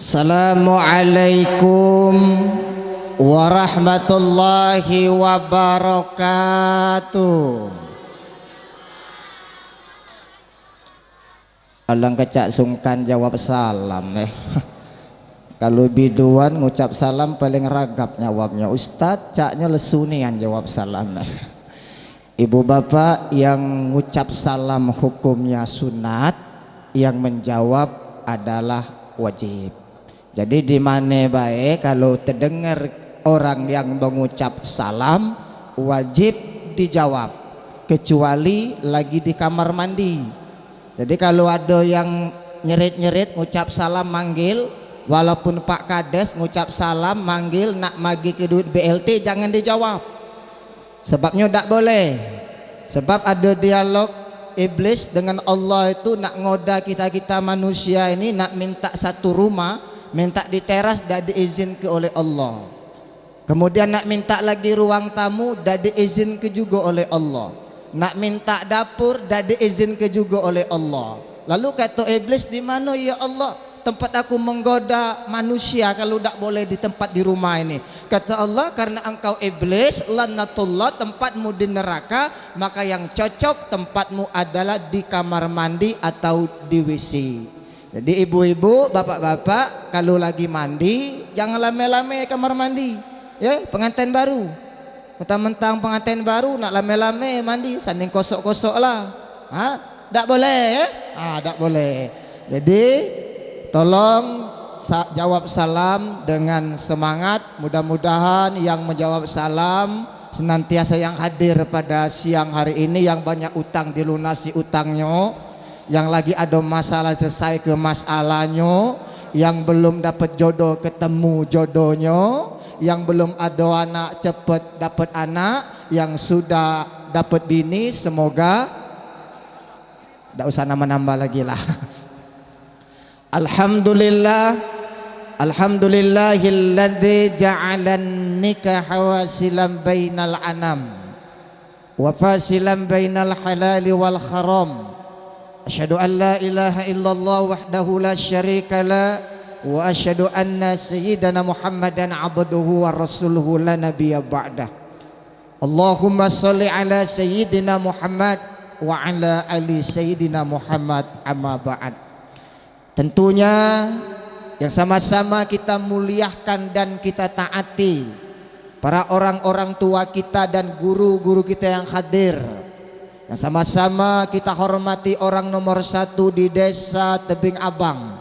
Assalamualaikum warahmatullahi wabarakatuh. Alang kecak sungkan jawab salam Kalau biduan ngucap salam paling ragap jawabnya. Ustadz caknya lesunian jawab salam Ibu bapak yang ngucap salam hukumnya sunat, yang menjawab adalah wajib. Jadi di mana baik kalau terdengar orang yang mengucap salam wajib dijawab, kecuali lagi di kamar mandi. Jadi kalau ada yang nyerit-nyerit ngucap salam manggil, walaupun Pak Kades ngucap salam manggil nak magi ke duit BLT, jangan dijawab. Sebabnya tak boleh. Sebab ada dialog iblis dengan Allah itu nak ngoda kita manusia ini, nak minta satu rumah, minta di teras dah diizinkan oleh Allah. Kemudian nak minta lagi ruang tamu dah diizinkan juga oleh Allah. Nak minta dapur dah diizinkan juga oleh Allah. Lalu kata iblis, di mana ya Allah tempat aku menggoda manusia kalau tak boleh di tempat di rumah ini? Kata Allah, karena engkau iblis lanatullah, tempatmu di neraka, maka yang cocok tempatmu adalah di kamar mandi atau di WC. Jadi ibu-ibu, bapak-bapak, kalau lagi mandi jangan lame-lame kamar mandi. Ya, pengantin baru, mentang-mentang pengantin baru nak lame-lame mandi, sanding kosok-kosok lah. Tak boleh ya? Tak boleh. Jadi tolong jawab salam dengan semangat. Mudah-mudahan yang menjawab salam senantiasa yang hadir pada siang hari ini, yang banyak utang dilunasi utangnya, yang lagi ada masalah selesai ke masalahnya, yang belum dapat jodoh ketemu jodohnya, yang belum ada anak cepat dapat anak, yang sudah dapat bini semoga. Tak usah nambah-nambah lagi lah. Alhamdulillah, alhamdulillahilladzi ja'alan nikaha wasilan bainal anam wa fasilan bainal halali wal haram. Asyhadu an la ilaha illallah wahdahu la syarika la wa asyhadu anna sayyidana Muhammadan abduhu wa rasuluhu la nabiyya ba'dah. Allahumma shalli ala sayyidina Muhammad wa ala ali sayyidina Muhammad, amma ba'd. Tentunya yang sama-sama kita muliakan dan kita taati para orang-orang tua kita dan guru-guru kita yang hadir. Yang sama-sama kita hormati orang nomor satu di desa Tebing Abang,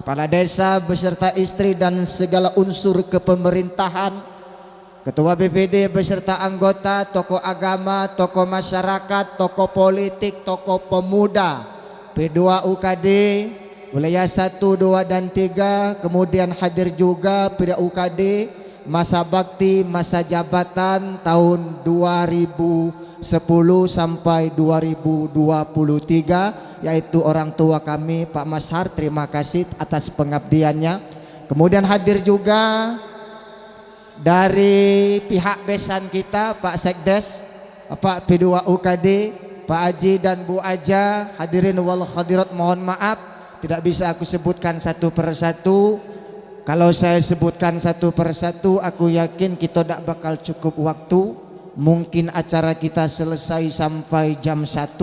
kepala desa beserta istri dan segala unsur kepemerintahan, ketua BPD beserta anggota, tokoh agama, tokoh masyarakat, tokoh politik, tokoh pemuda, P2 UKD wilayah 1, 2 dan 3, kemudian hadir juga P2 UKD masa bakti masa jabatan tahun 2010 sampai 2023, yaitu orang tua kami Pak Mashar, terima kasih atas pengabdiannya. Kemudian hadir juga dari pihak besan kita Pak Sekdes, Pak P2 UKD, Pak Haji dan Bu Aja, hadirin wal hadirat, mohon maaf tidak bisa aku sebutkan satu persatu. Kalau saya sebutkan satu persatu, aku yakin kita tidak bakal cukup waktu. Mungkin acara kita selesai sampai jam 1.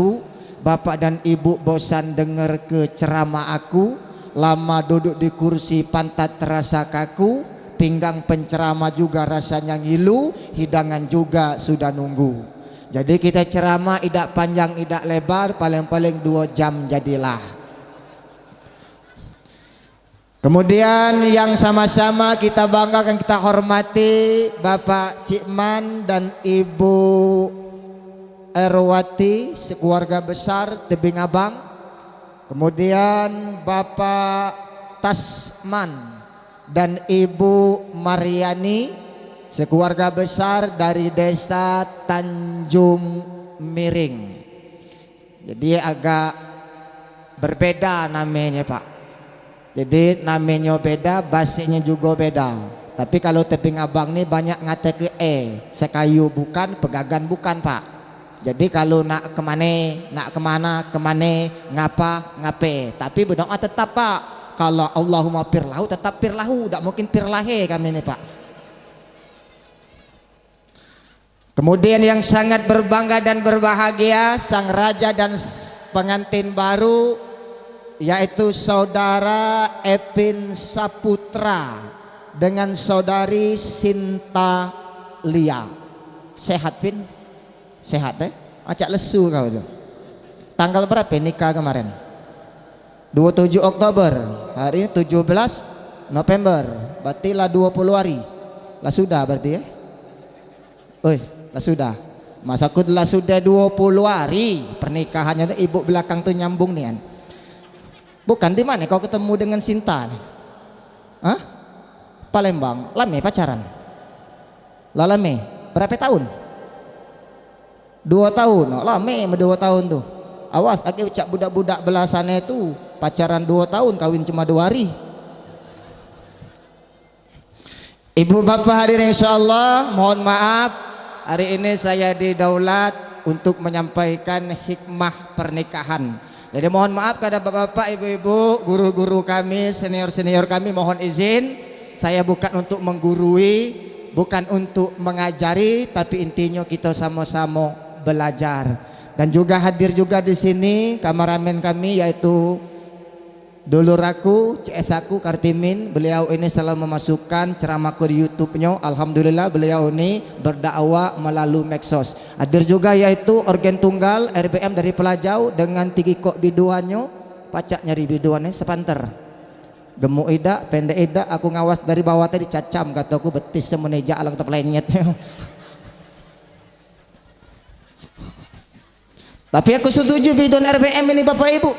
Bapak dan ibu bosan dengar ke ceramah aku, lama duduk di kursi pantat terasa kaku, pinggang penceramah juga rasanya ngilu, hidangan juga sudah nunggu. Jadi kita ceramah tidak panjang tidak lebar, paling-paling 2 jam jadilah. Kemudian yang sama-sama kita banggakan, kita hormati Bapak Cikman dan Ibu Erwati sekeluarga besar Tebing Abang. Kemudian Bapak Tasman dan Ibu Mariani sekeluarga besar dari desa Tanjung Miring. Jadi agak berbeda namanya Pak. Jadi namanya beda, bahasanya juga beda. Tapi kalau Tebing Abang ini banyak ngata ke Sekayu bukan, Pegagan bukan Pak. Jadi kalau nak kemana, ngapa, ngape. Tapi berdoa tetap Pak. Kalau Allahumma firlahu tetap firlahu, tidak mungkin firlahe kami ini Pak. Kemudian yang sangat berbangga dan berbahagia, sang raja dan pengantin baru, yaitu saudara Epin Saputra dengan saudari Sinta Lia. Sehat Pin? Sehat acak lesu kau tuh. Tanggal berapa nikah kemarin? 27 Oktober. Hari ini 17 November. Berarti lah 20 hari. Lah sudah berarti ya? Oi, lah sudah. Masa aku lah sudah 20 hari pernikahannya, ibu belakang tuh nyambung nih kan. Bukan di mana kau ketemu dengan Sinta nih? Hah? Palembang. Lame pacaran? Lame. Berapa tahun? 2 tahun. Oh, lame 2 tahun tuh. Awas, aku cak budak-budak belasannya itu pacaran 2 tahun, kawin cuma 2 hari. Ibu bapak hadirin insyaallah, mohon maaf hari ini saya didaulat untuk menyampaikan hikmah pernikahan. Jadi mohon maaf kepada bapak-bapak, ibu-ibu, guru-guru kami, senior-senior kami, mohon izin saya bukan untuk menggurui, bukan untuk mengajari, tapi intinya kita sama-sama belajar. Dan juga hadir juga di sini kameramen kami yaitu dulur aku, CS aku Kartimin. Beliau ini selalu memasukkan ceramahku di YouTube-nya. Alhamdulillah beliau ini berdakwah melalui medsos. Hadir juga yaitu organ tunggal RBM dari Pelajau dengan tinggi kok biduannya, pacak nyari biduannya sepanter. Gemuk ida, pendek ida, aku ngawas dari bawah tadi cacam kataku betis semeneja alang teplenyetnya. Tapi aku setuju bidon RBM ini Bapak Ibu.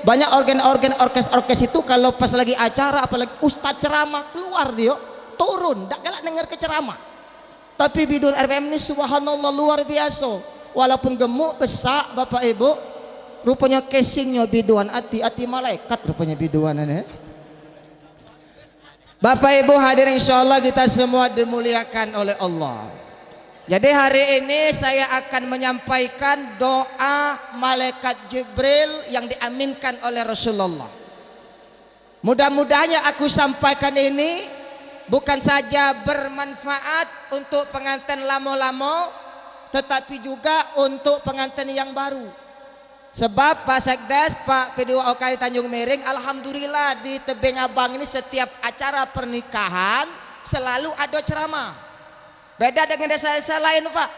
Banyak organ-organ orkes itu kalau pas lagi acara, apalagi ustadz ceramah keluar dia turun, tak galak dengar ke ceramah. Tapi bidon RBM ini subhanallah luar biasa. Walaupun gemuk besar Bapak Ibu, rupanya casingnya biduan hati malaikat rupanya biduan ini. Bapak Ibu hadirin insyaallah kita semua dimuliakan oleh Allah. Jadi hari ini saya akan menyampaikan doa malaikat Jibril yang diaminkan oleh Rasulullah. Mudah-mudahan aku sampaikan ini bukan saja bermanfaat untuk pengantin lama-lama, tetapi juga untuk pengantin yang baru. Sebab Pak Sekdes, Pak P2OK Tanjung Miring, alhamdulillah di Tebing Abang ini setiap acara pernikahan selalu ada ceramah. Beda dengan desa-desa lain Pak,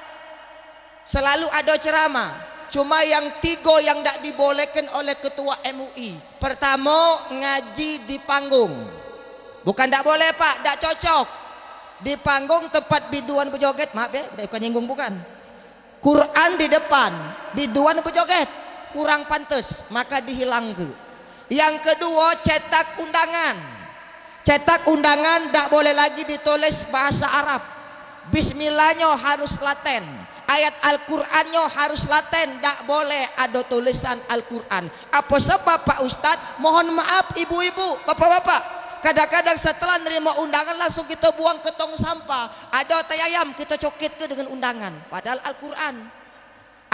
selalu ada ceramah. Cuma yang 3 yang tidak dibolehkan oleh ketua MUI. Pertama, ngaji di panggung. Bukan tidak boleh Pak, tidak cocok. Di panggung tempat biduan berjoget, maaf ya, bukan nyinggung bukan. Quran di depan, biduan berjoget, kurang pantas, maka dihilangkan. Yang kedua, cetak undangan. Cetak undangan tidak boleh lagi ditulis bahasa Arab. Bismillahnya harus laten, ayat Al-Qur'annya harus laten, tidak boleh ada tulisan Al-Qur'an. Apa sebab Pak Ustadz? Mohon maaf ibu-ibu, bapak-bapak, kadang-kadang setelah nerima undangan langsung kita buang ke tong sampah. Ada tayayam kita cokit ke dengan undangan, padahal Al-Qur'an.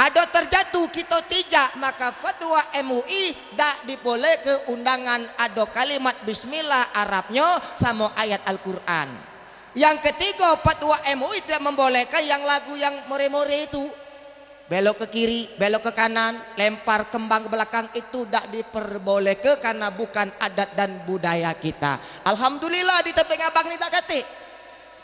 Ada terjatuh kita tijak, maka fatwa MUI tidak diboleh ke undangan ada kalimat Bismillah Arabnya sama ayat Al-Qur'an. Yang ketiga, fatwa MUI tidak membolehkan yang lagu yang more-more itu, belok ke kiri, belok ke kanan, lempar kembang ke belakang, itu tidak diperbolehkan karena bukan adat dan budaya kita. Alhamdulillah di Tebing Abang ini tak kate.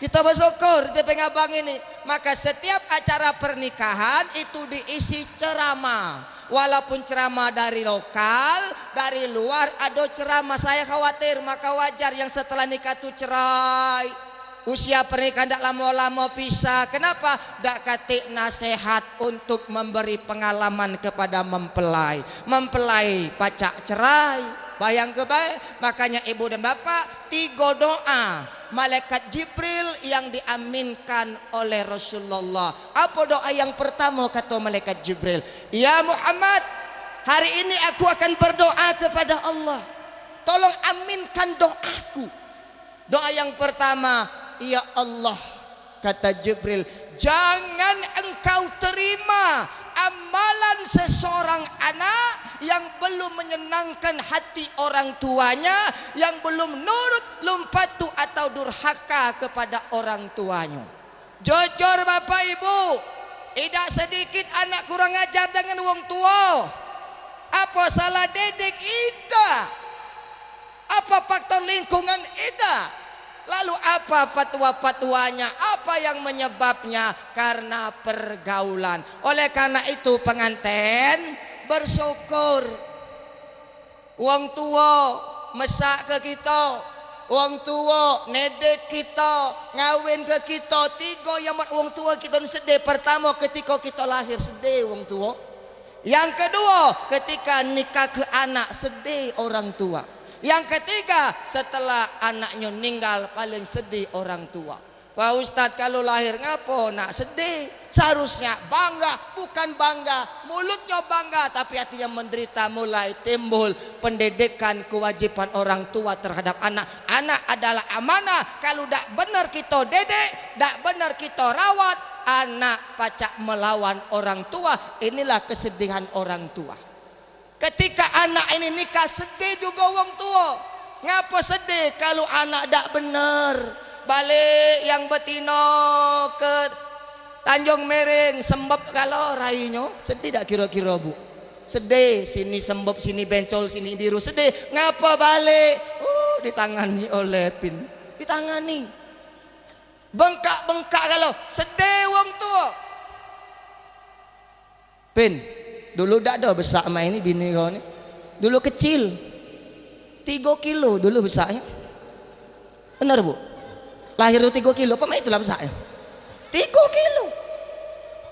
Kita bersyukur di Tebing Abang ini. Maka setiap acara pernikahan itu diisi ceramah. Walaupun ceramah dari lokal, dari luar ada ceramah. Saya khawatir, maka wajar yang setelah nikah itu cerai. Usia pernikahan tidak lama-lama pisah. Kenapa? Tidak katik nasihat untuk memberi pengalaman kepada mempelai. Mempelai pacak cerai, bayang ke baik. Makanya ibu dan bapak, 3 doa malaikat Jibril yang diaminkan oleh Rasulullah. Apa doa yang pertama kata malaikat Jibril? Ya Muhammad, hari ini aku akan berdoa kepada Allah, tolong aminkan doaku. Doa yang pertama, ya Allah, kata Jibril, jangan engkau terima amalan seseorang anak yang belum menyenangkan hati orang tuanya, yang belum nurut, lumpatu atau durhaka kepada orang tuanya. Jujur Bapak Ibu, tidak sedikit anak kurang ajar dengan wong tua. Apa salah didik? Tidak. Apa faktor lingkungan? Tidak. Lalu apa fatwa-fatwanya? Apa yang menyebabnya? Karena pergaulan. Oleh karena itu pengantin bersyukur wong tua mesak ke kita, wong tua nedek kita, ngawin ke kita. Tiga yang buat wong tua kita sedih. Pertama, ketika kita lahir sedih wong tua. Yang kedua, ketika nikah ke anak sedih orang tua. Yang ketiga, setelah anaknya meninggal paling sedih orang tua. Pak Ustadz, kalau lahir ngapo nak sedih? Seharusnya bangga, bukan bangga. Mulutnya bangga tapi hatinya menderita. Mulai timbul pendidikan kewajiban orang tua terhadap anak. Anak adalah amanah. Kalau tak benar kita dedek, tak benar kita rawat, anak pacak melawan orang tua. Inilah kesedihan orang tua. Ketika anak ini nikah sedih juga wong tua. Ngapa sedih? Kalau anak tak benar. Balik yang betina ke Tanjung Mering sembep kalau rainya sedih tak kira-kira Bu? Sedih, sini sembep, sini bencol, sini biru, sedih. Ngapa balik? Ditangani oleh PIN. Ditangani. Bengkak-bengkak kalau sedih wong tua. PIN, dulu tak ada besar main ini bini kau ni. Dulu kecil, 3 kilo dulu besarnya. Benar Bu? Lahir tu 3 kilo, apa main itulah besarnya? 3 kilo.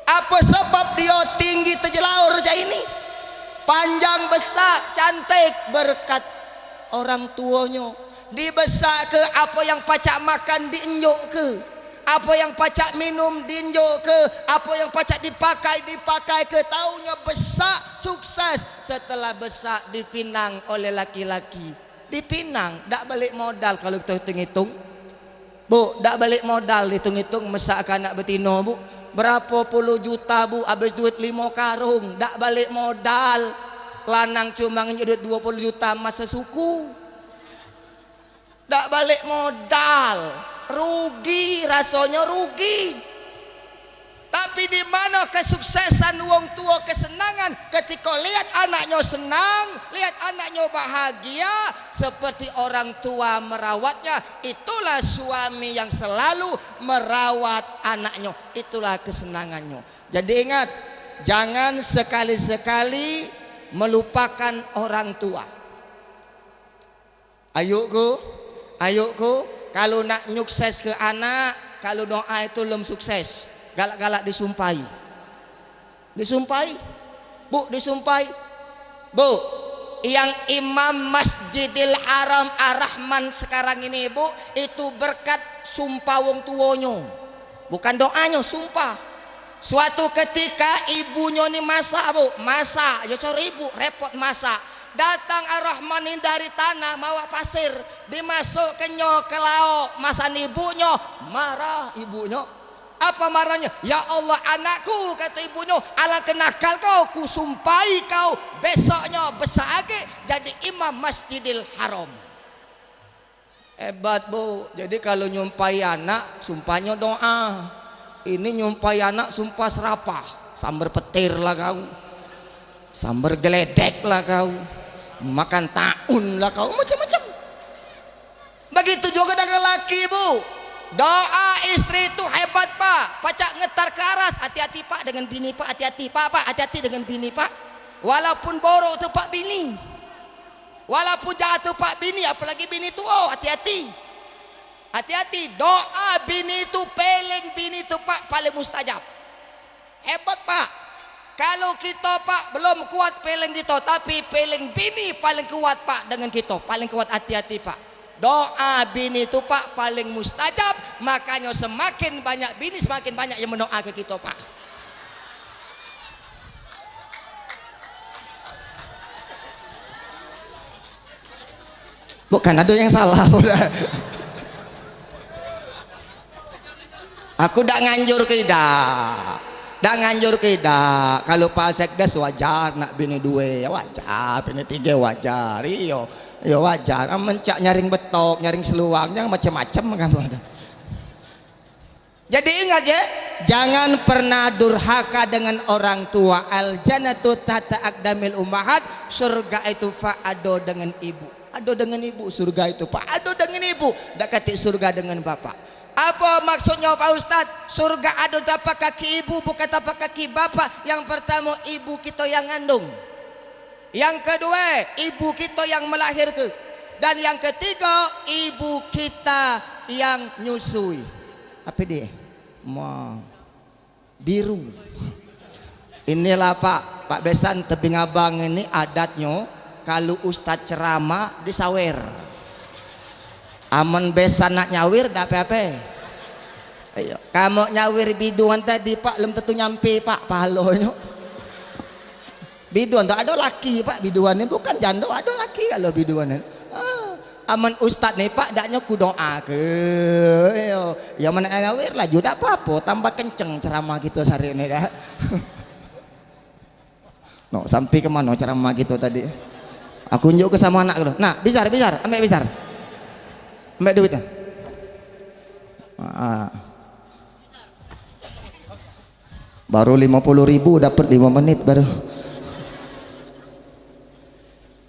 Apa sebab dia tinggi terjelaur macam ini? Panjang besar, cantik berkat orang tuanya. Dibesar ke apa yang pacak makan diinjuk ke? Apa yang pacak minum diinjuk ke? Apa yang pacak dipakai ke? Taunya besar, sukses. Setelah besar dipinang oleh laki-laki. Dipinang, tak balik modal kalau kita hitung-hitung. Bu, tak balik modal hitung-hitung mesakkan anak betina Bu. Berapa puluh juta Bu, habis duit 5 karung, tak balik modal. Lanang cuma duit 20 juta masa suku. Tak balik modal. Rugi, rasanya rugi. Tapi di mana kesuksesan wong tua, kesenangan ketika lihat anaknya senang, lihat anaknya bahagia seperti orang tua merawatnya. Itulah suami yang selalu merawat anaknya. Itulah kesenangannya. Jadi ingat, jangan sekali-sekali melupakan orang tua. Ayukku, kalau nak nyukses ke anak, kalau doa itu belum sukses. Galak-galak disumpahi. Bu, disumpahi. Bu, yang imam Masjidil Haram Ar-Rahman sekarang ini Bu, itu berkat sumpah wong tuonyo. Bukan doanya, sumpah. Suatu ketika ibunya ini masak Bu, masak. Ya cari ibu, repot masak. Datang Ar-Rahman ini dari tanah mawa pasir, dimasukkannya ke lauk, masan ibunya, marah ibunya. Apa marahnya? Ya Allah anakku, kata ibunya, ala kenakal kau, kusumpahi kau besoknya besar lagi jadi imam Masjidil Haram. Hebat Bu. Jadi kalau nyumpahi anak sumpahnya doa. Ini nyumpahi anak sumpah serapah. Sambar petir lah kau, sambar geledek lah kau, makan taun lah kau, macam-macam. Begitu juga dengan laki Bu. Doa istri itu hebat Pak. Pacak ngetar ke aras, hati-hati Pak dengan bini Pak, hati-hati Pak, hati-hati dengan bini Pak. Walaupun borok tu Pak bini, walaupun jahat tu Pak bini, apalagi bini tu, hati-hati. Hati-hati. Doa bini itu peling bini itu Pak paling mustajab. Hebat Pak. Kalau kita Pak belum kuat peling kita, tapi peling bini paling kuat Pak dengan kita, paling kuat. Hati-hati Pak. Doa bini itu Pak paling mustajab. Makanya semakin banyak bini semakin banyak yang mendoa ke kita Pak. Bukan ada yang salah udah. Aku dak nganjur ke dah. dak nganjur tidak. Kalau Pak Sekdes wajar nak bini dua, ya wajar, bini tiga wajar, iyo, ya wajar. Mencak nyaring betok, nyaring seluang, yang macam-macam kamu ada. Jadi ingat ya, jangan pernah durhaka dengan orang tua. Al jannatu tahta aqdamil ummahat, surga itu fa'ado dengan ibu. Ado dengan ibu surga itu, Pak. Ado dengan ibu, dak kati surga dengan bapak. Apa maksudnya Pak Ustadz? Surga ada tapak kaki ibu, bukan tapak kaki bapak. Yang pertama, ibu kita yang ngandung. Yang kedua, ibu kita yang melahirkan. Dan yang ketiga, ibu kita yang nyusui. Apa dia? Biru. Inilah Pak Besan tebing abang ini adatnya kalau Ustadz ceramah disawer. Aman Besan nak nyawir dak apa-apa. Ayo, kamu nyawir biduan tadi Pak, belum tentu nyampe Pak pahalanya. Biduan tak ada laki Pak, biduan ini bukan janda, ada laki kalau biduan ini. Aman Ustadz nih Pak, daknya ku doa ke. Ya mana nyawir lah juga apa-apa, tambah kenceng ceramah gitu hari ini dah. No, sampai kemana ceramah gitu tadi? Aku unjuk ke sama anak gitu. Nah, besar, ambil besar. Ambil duitnya. Baru 50.000 dapat 5 menit baru.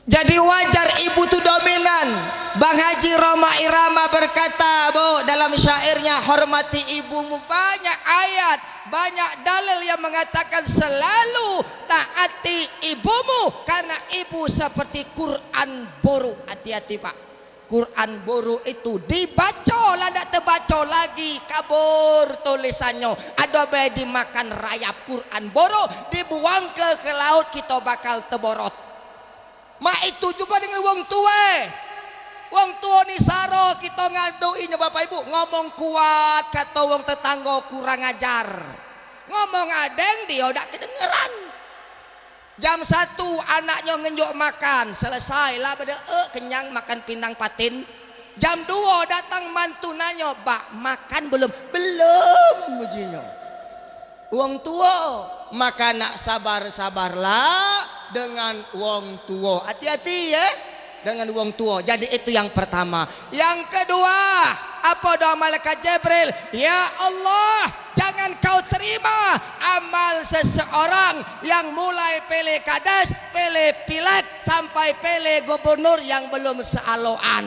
Jadi wajar ibu itu dominan. Bang Haji Roma Irama berkata, Bu, dalam syairnya, hormati ibumu. Banyak ayat, banyak dalil yang mengatakan selalu taati ibumu, karena ibu seperti Quran boru. Hati-hati Pak, Quran boru itu dibaca lah, tidak terbaca lagi, kabur tulisannya. Ada bayi dimakan rayap. Quran boru dibuang ke laut, kita bakal teborot. Mak itu juga dengan wong tua. Wong tua ni saro kita ngaduinya Bapak Ibu, ngomong kuat kata wong tetangga kurang ajar. Ngomong adeng dia udah kedengeran. Jam 1 anaknya ngenjuk makan, selesai lah pada kenyang makan pindang patin. Jam 2 datang mantu nanya, "Bak, makan belum?" "Belum," ujinya. Wong tua, maka nak sabar-sabarlah dengan wong tua. Hati-hati ya dengan wong tua. Jadi itu yang pertama. Yang kedua, apa doa malaikat Jibril? Ya Allah, jangan kau terima amal seseorang yang mulai pele kades, pele pileg, sampai pele gubernur yang belum sealoan.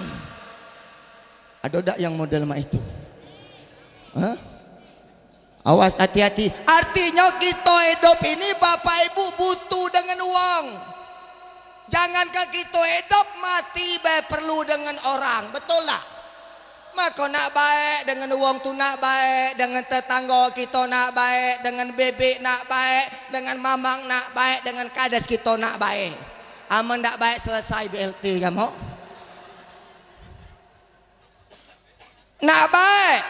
Ada tak yang model mak itu? Hah? Awas, hati-hati. Artinya kita hidup ini Bapak Ibu butuh dengan uang. Jangankah kita hidup mati perlu dengan orang, betul lah. Maka nak baik dengan uang tu nak baik, dengan tetangga kita nak baik, dengan bebek nak baik, dengan mamang nak baik, dengan kades kita nak baik. Aman tak baik selesai BLT kamu. Nak baik.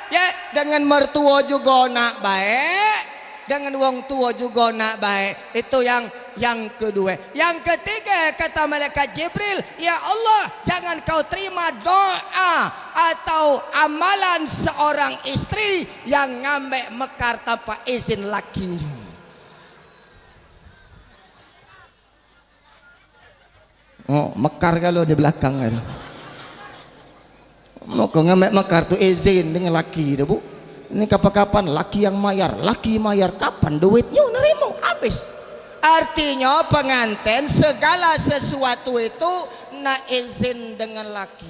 Ya, dengan mertua juga nak baik, dengan wong tua juga nak baik. Itu yang kedua. Yang ketiga kata malaikat Jibril, ya Allah, jangan kau terima doa atau amalan seorang istri yang ngambek mekar tanpa izin lakinya. Oh, mekar kalau di belakang itu. Mau ngambil mekar tu izin dengan laki dah Bu. Ini kapan-kapan laki yang mayar, laki mayar kapan duitnya nerimo habis. Artinya pengantin segala sesuatu itu nak izin dengan laki,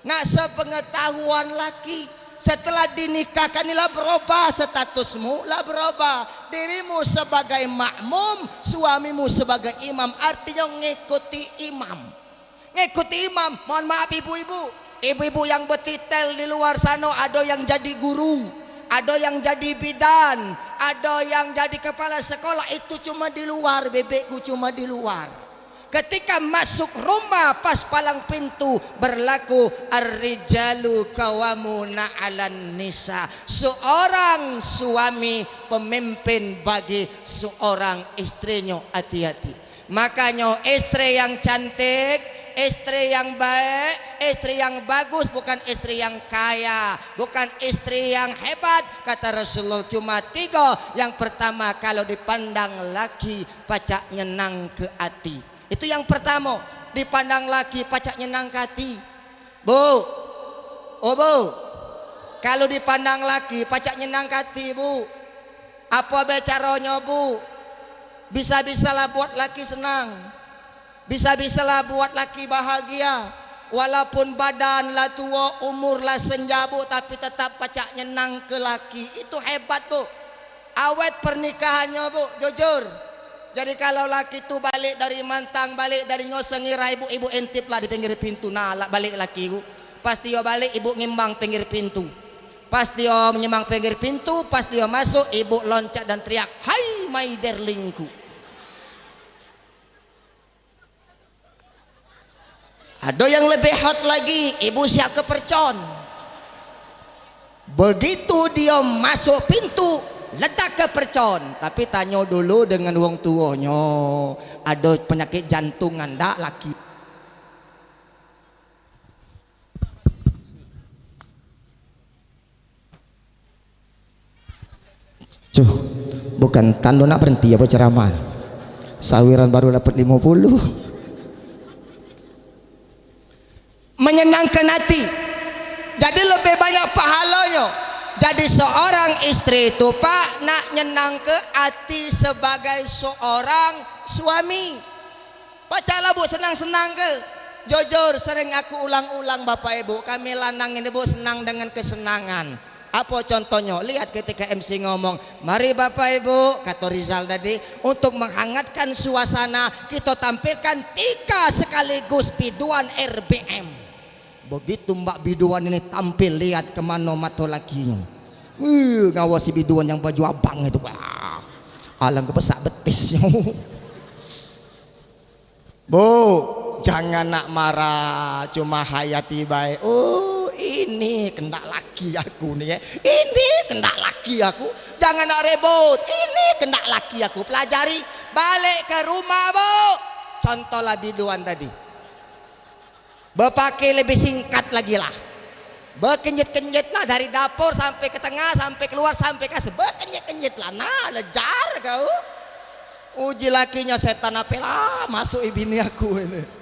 nak sepengetahuan laki. Setelah dinikahkan inilah berubah statusmu, lah berubah. Dirimu sebagai makmum, suamimu sebagai imam. Artinya ngikuti imam. Ngikuti imam. Mohon maaf ibu-ibu. Ibu-ibu yang betitel di luar sana, ada yang jadi guru, ada yang jadi bidan, ada yang jadi kepala sekolah. Itu cuma di luar, bebekku cuma di luar. Ketika masuk rumah, pas palang pintu berlaku ar-rijalu qawwamuna 'alan nisa. Seorang suami pemimpin bagi seorang istrinya. Hati-hati. Makanya istri yang cantik, istri yang baik, istri yang bagus, bukan istri yang kaya, bukan istri yang hebat. Kata Rasulullah cuma 3. Yang pertama, kalau dipandang laki pacak nyenang ke hati. Itu yang pertama, dipandang laki pacak nyenang ke hati. Bu, oh bu, kalau dipandang laki pacak nyenang ke hati bu, apa caranya bu? Bisa-bisalah buat laki senang, bisa-bisalah buat laki bahagia. Walaupun badan lah tua, umur lah senja bu, tapi tetap pacak nyenang ke laki. Itu hebat bu, awet pernikahannya bu, jujur. Jadi kalau laki tu balik dari mantang, balik dari ngosengira, ibu intip lah di pinggir pintu. Nah balik laki ku, pas dia balik ibu ngimbang pinggir pintu. Pas dia menyembang pinggir pintu, pas dia masuk ibu loncat dan teriak, "Hai my darlingku." Ada yang lebih hot lagi, ibu siap kepercon. Begitu dia masuk pintu, ledak kepercon. Tapi tanya dulu dengan wong tuanya, ada penyakit jantungan ndak laki? Cuh, bukan tanda nak berhenti apa ceramah. Sawiran baru dapat 50. Menyenangkan hati, jadi lebih banyak pahalanya. Jadi seorang istri itu pak nak nyenang ke hati sebagai seorang suami. Bacalah bu, senang-senang ke? Jujur sering aku ulang-ulang bapak ibu, kami lanang ini bu senang dengan kesenangan. Apa contohnya? Lihat ketika MC ngomong, mari bapak ibu, kata Rizal tadi, untuk menghangatkan suasana kita tampilkan 3 sekaligus biduan RBM. Begitu mbak biduan ini tampil, lihat kemana mata lakinya. Ngawasi biduan yang baju abang itu, alang kebesak betisnya. Bu, jangan nak marah, cuma hayati baik. Oh ini kendak laki aku nih ya, ini kendak laki aku, jangan nak rebut, ini kendak laki aku. Pelajari, balik ke rumah bu, contohlah biduan tadi, berpakai lebih singkat lagi lah, berkenyit-kenyit lah dari dapur sampai ke tengah, sampai keluar, sampai kasih, berkenyit-kenyit lah. Nah lejar kau, uji lakinya setan apa lah, masuk bini aku ini.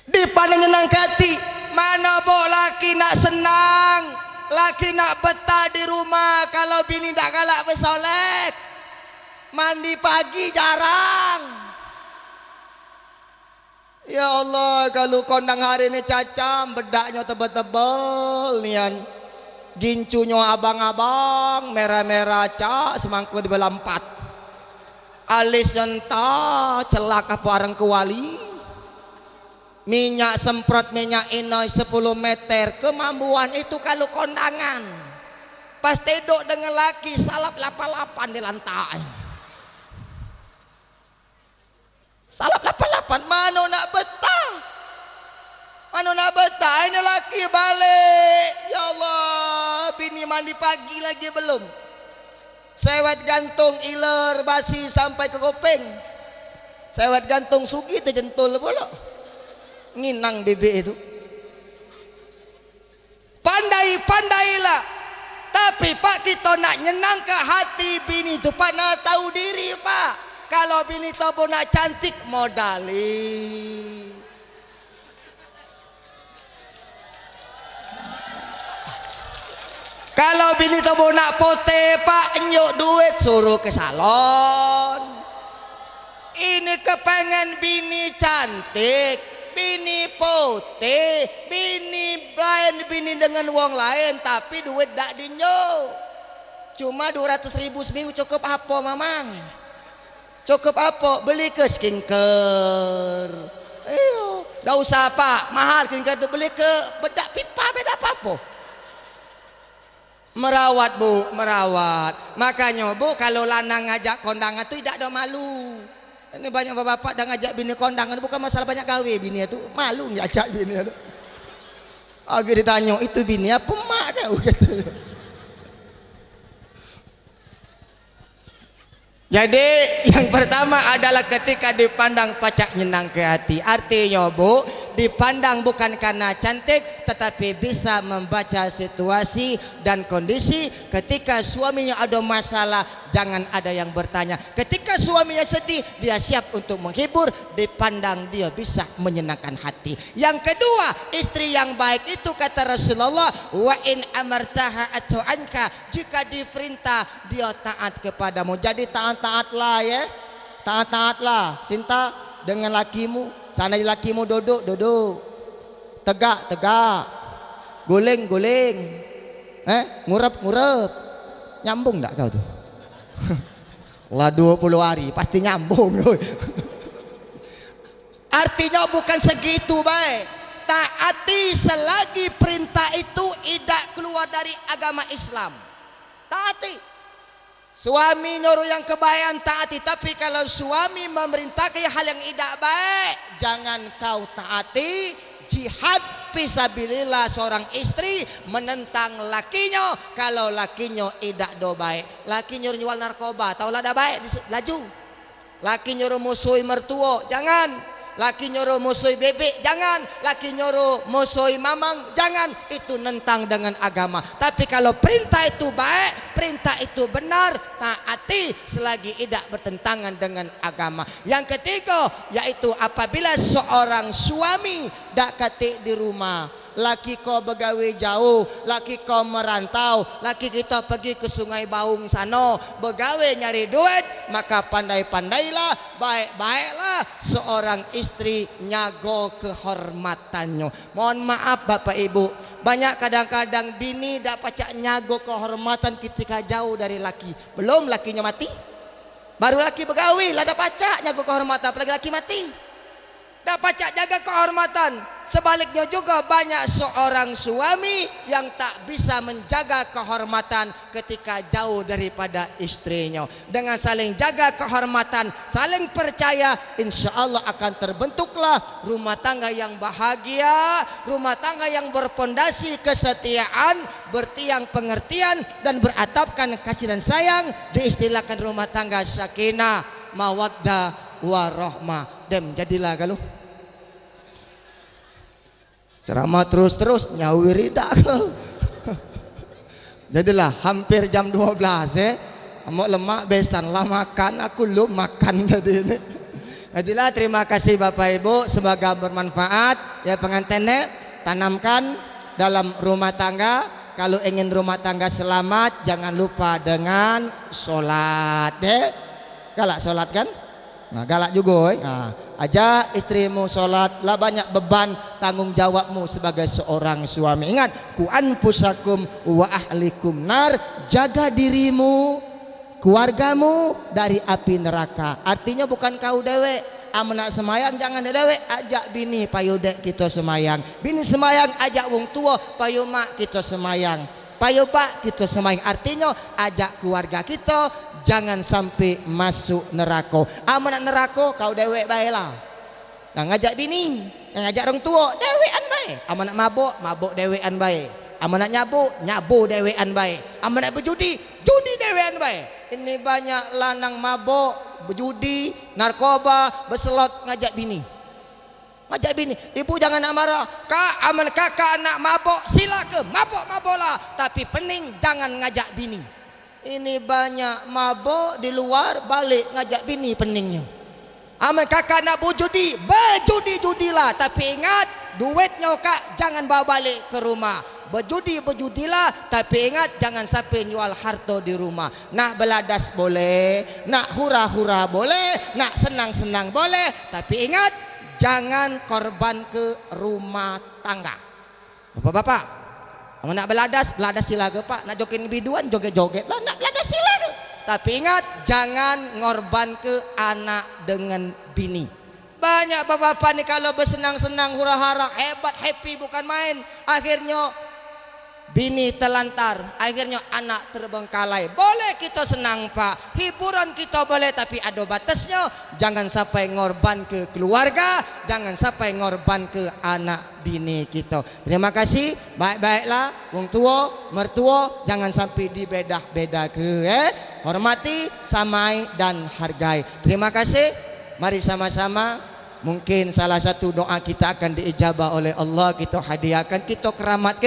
Dipandang nyenang hati, mana bo laki nak senang, laki nak betah di rumah kalau bini tak galak bersolek, mandi pagi jarang. Ya Allah, kalau kondang hari ini cacam, bedaknya tebal-tebal nian, gincunya abang-abang, merah-merah cak, semangkuk di belah 4, alis entah celak apa orang kewali. Minyak semprot, minyak inoi 10 meter, kemampuan itu kalau kondangan. Pas tidur dengan laki salap 88 di lantai, salap 88, mana nak betah, mana nak betah. Ini laki balik, ya Allah, bini mandi pagi lagi belum, sewet gantung iler basi sampai ke kuping, sewet gantung sugi terjentul pula, nginang bebek itu. Pandai-pandailah. Tapi pak, kita nak nyenang ke hati bini itu pak, nak tahu diri pak. Kalau bini tobo nak cantik, modali. Kalau bini tobo nak pote pak, nyok duit suruh ke salon. Ini kepengen bini cantik, bini putih, bini lain, bini dengan wong lain, tapi duit dak dinyo. Cuma 200.000 seminggu cukup apa mamang? Cukup apa? Beli ke skincare. Ayo, dak usah pak, mahal skincare itu, beli ke bedak pipa, beda apa-apa. Merawat bu, merawat. Makanya bu, kalau lanang ngajak kondangan tuh tidak ada malu. Ini banyak bapak-bapak dah ngajak bini kondangan, bukan masalah banyak gawe, bini itu malu ngajak bini itu. Agak ditanya, itu bini apa mak kau? Jadi yang pertama adalah ketika dipandang pacak nyenang ke hati. Artinya bu, dipandang bukan karena cantik, tetapi bisa membaca situasi dan kondisi. Ketika suaminya ada masalah, jangan ada yang bertanya. Ketika suaminya sedih, dia siap untuk menghibur. Dipandang dia bisa menyenangkan hati. Yang kedua, istri yang baik itu kata Rasulullah, wa in amartaha atau anka, jika diperintah dia taat kepadamu. Jadi taatlah ya, taatlah cinta dengan lakimu. Sana lakimu duduk, tegak, guling, ngurep, nyambung tak kau tuh? Lah 20 hari pasti nyambung. Artinya bukan segitu baik. Taati selagi perintah itu tidak keluar dari agama Islam. Taati. Suami nyuruh yang kebaikan taati, tapi kalau suami memerintahkan hal yang tidak baik, jangan kau taati. Jihad fisabilillah seorang istri menentang lakinya kalau lakinya tidak do baik. Laki nyuruh jual narkoba, tahu lah dah baik, laju. Laki nyuruh musuhi mertua, jangan. Laki nyuruh musuhi bebek, jangan. Laki nyuruh musuhi mamang, jangan. Itu nentang dengan agama. Tapi kalau perintah itu baik, perintah itu benar, taati selagi tidak bertentangan dengan agama. Yang ketiga, yaitu apabila seorang suami dak katik di rumah, laki kau begawe jauh, laki kau merantau, laki kita pergi ke Sungai Baung sana begawe nyari duit, maka pandai-pandailah, baik-baiklah seorang istri nyago kehormatannya. Mohon maaf Bapak Ibu, banyak kadang-kadang bini dak pacak nyago kehormatan ketika jauh dari laki. Belum lakinya mati, baru laki begawe lah dak pacak nyago kehormatan, apalagi laki mati dak pacak jaga kehormatan. Sebaliknya juga banyak seorang suami yang tak bisa menjaga kehormatan ketika jauh daripada istrinya. Dengan saling jaga kehormatan, saling percaya, insya Allah akan terbentuklah rumah tangga yang bahagia, rumah tangga yang berpondasi kesetiaan, bertiang pengertian, dan beratapkan kasih dan sayang. Diistilahkan rumah tangga sakinah, mawaddah, warahmah. Dem jadilah galuh. Ceramah terus nyawiri dak. Jadilah hampir jam 12 Amok lemak besan lah makan, aku lu makan tadi ini. Jadilah terima kasih Bapak Ibu, semoga bermanfaat ya pengantinnya. Tanamkan dalam rumah tangga. Kalau ingin rumah tangga selamat, jangan lupa dengan sholat deh. Galak sholat kan? Nah galak juga nah, ajak istrimu sholat lah, banyak beban tanggung jawabmu sebagai seorang suami. Ingat, ku anfusakum wa ahlikum nar, jaga dirimu, keluargamu dari api neraka. Artinya bukan kau dewe amenak semayang jangan dewe, ajak bini payo dek kita semayang, bini semayang ajak wong tua payo mak kita semayang, payo pak kita semayang. Artinya ajak keluarga kita jangan sampai masuk neraka. Amanat neraka kau dewek baiklah. Nah, ngajak bini, ngajak orang tua dewean baik. Amanat mabuk dewean baik. Amanat nyabu dewean baik. Amanat berjudi dewean baik. Ini banyak lanang mabuk, berjudi, narkoba, berselot ngajak bini. Ngajak bini, ibu jangan nak marah. Kak, aman kakak anak mabuk, sila ke mabuk-mabuklah, tapi pening jangan ngajak bini. Ini banyak mabuk di luar, balik ngajak bini peningnya. Aman kakak nak berjudi-judilah, tapi ingat duitnya kak jangan bawa balik ke rumah. Berjudilah, tapi ingat jangan sampai jual harta di rumah. Nak beladas boleh, nak hura-hura boleh, nak senang-senang boleh, tapi ingat jangan korban ke rumah tangga. Bapak-bapak, nak beladas sila ke pak, nak joget biduan joget-joget lah, nak beladas sila ke. Tapi ingat jangan ngorban ke anak dengan bini. Banyak bapak-bapak nih kalau bersenang-senang hura-hara hebat happy bukan main, akhirnya bini telantar, akhirnya anak terbengkalai. Boleh kita senang Pak, hiburan kita boleh, tapi ada batasnya. Jangan sampai ngorban ke keluarga, jangan sampai ngorban ke anak bini kita. Terima kasih, baik-baiklah wong tua, mertua, jangan sampai dibedah-bedah ke hormati, samai dan hargai. Terima kasih. Mari sama-sama. Mungkin salah satu doa kita akan diijabah oleh Allah, kita hadiahkan, kita keramat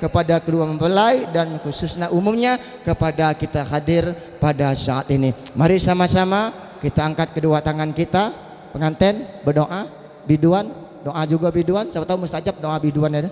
kepada kedua mempelai dan khususnya umumnya kepada kita hadir pada saat ini. Mari sama-sama kita angkat kedua tangan kita, pengantin berdoa, biduan, doa juga biduan. Siapa tahu mustajab doa biduan ada.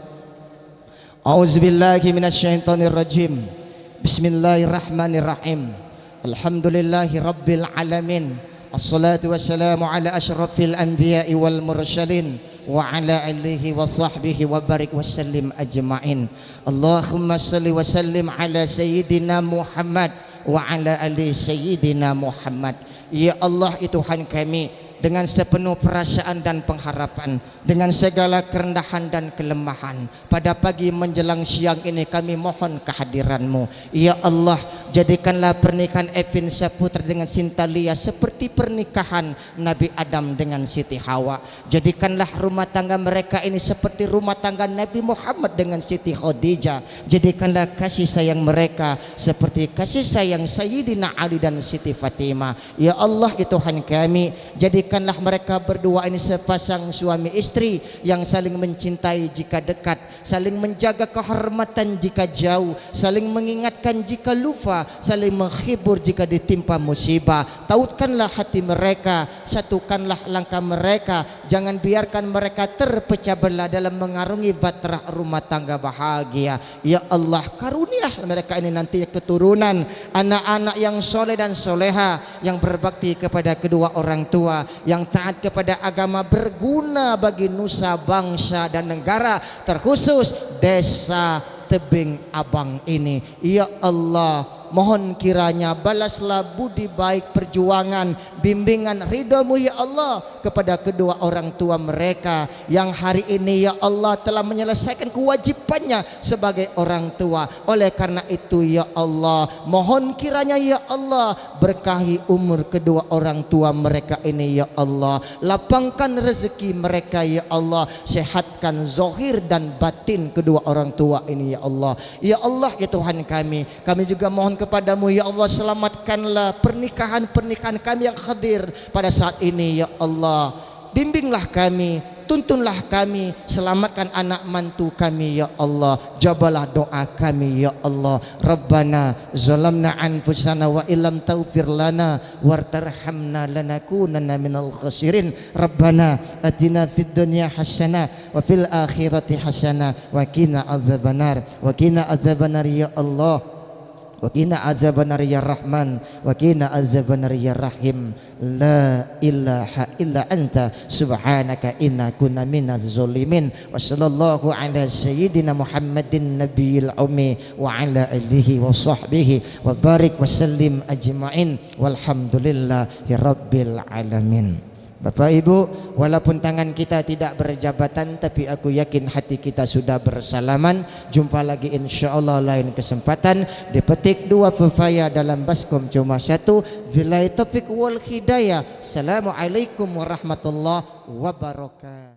Auzubillahi minasyaitonirrajim. Bismillahirrahmanirrahim. Alhamdulillahi rabbil alamin. Assalatu wassalamu ala asyrafil anbiya'i wal mursalin wa ala alihi wa sahbihi wa barik wasallim ajma'in. Allahumma salli wa sallim ala sayyidina Muhammad wa ala ali sayyidina Muhammad. Ya Allah, itu Tuhan kami, dengan sepenuh perasaan dan pengharapan, dengan segala kerendahan dan kelemahan, pada pagi menjelang siang ini kami mohon kehadiran-Mu. Ya Allah, jadikanlah pernikahan Evin Saputra dengan Sintalia seperti pernikahan Nabi Adam dengan Siti Hawa. Jadikanlah rumah tangga mereka ini seperti rumah tangga Nabi Muhammad dengan Siti Khadijah. Jadikanlah kasih sayang mereka seperti kasih sayang Sayyidina Ali dan Siti Fatimah. Ya Allah, itu Tuhan kami, jadikanlah mereka berdua ini sepasang suami istri yang saling mencintai jika dekat, saling menjaga kehormatan jika jauh, saling mengingatkan jika lupa, saling menghibur jika ditimpa musibah. Tautkanlah hati mereka, satukanlah langkah mereka, jangan biarkan mereka terpecah belah dalam mengarungi bahtera rumah tangga bahagia. Ya Allah, karunialah mereka ini nanti keturunan anak-anak yang soleh dan soleha, yang berbakti kepada kedua orang tua, yang taat kepada agama, berguna bagi nusa bangsa dan negara, terkhusus desa Tebing Abang ini. Ya Allah, mohon kiranya balaslah budi baik perjuangan, bimbingan ridha-Mu ya Allah kepada kedua orang tua mereka yang hari ini ya Allah telah menyelesaikan kewajibannya sebagai orang tua. Oleh karena itu ya Allah, mohon kiranya ya Allah berkahi umur kedua orang tua mereka ini ya Allah, lapangkan rezeki mereka ya Allah, sehatkan zahir dan batin kedua orang tua ini ya Allah. Ya Allah, ya Tuhan kami juga mohon kepadamu ya Allah, selamatkanlah pernikahan-pernikahan kami yang hadir pada saat ini ya Allah. Bimbinglah kami, tuntunlah kami, selamatkan anak mantu kami ya Allah. Jabalah doa kami ya Allah. Rabbana zalamna anfusana wa illam taghfir lana wartarhamna lanakunanna minal khasirin. Rabbana atina fid dunya hasanah wa fil akhirati hasanah wa qina adzabannar. Wa qina adzabannar ya Allah. Wa qina azabannar ya Rahman wa qina azabannar ya Rahim. La ilaha illa anta subhanaka inna kunna minaz zalimin. Wa sallallahu ala sayyidina Muhammadin nabiyil ummi wa ala alihi wa sahbihi wa barik wa sallim ajma'in walhamdulillahi rabbil alamin. Bapak Ibu, walaupun tangan kita tidak berjabatan, tapi aku yakin hati kita sudah bersalaman. Jumpa lagi insyaallah lain kesempatan. Dipetik dua fufaya dalam baskom cuma satu. Billahi taufiq wal hidayah. Assalamualaikum warahmatullahi wabarakatuh.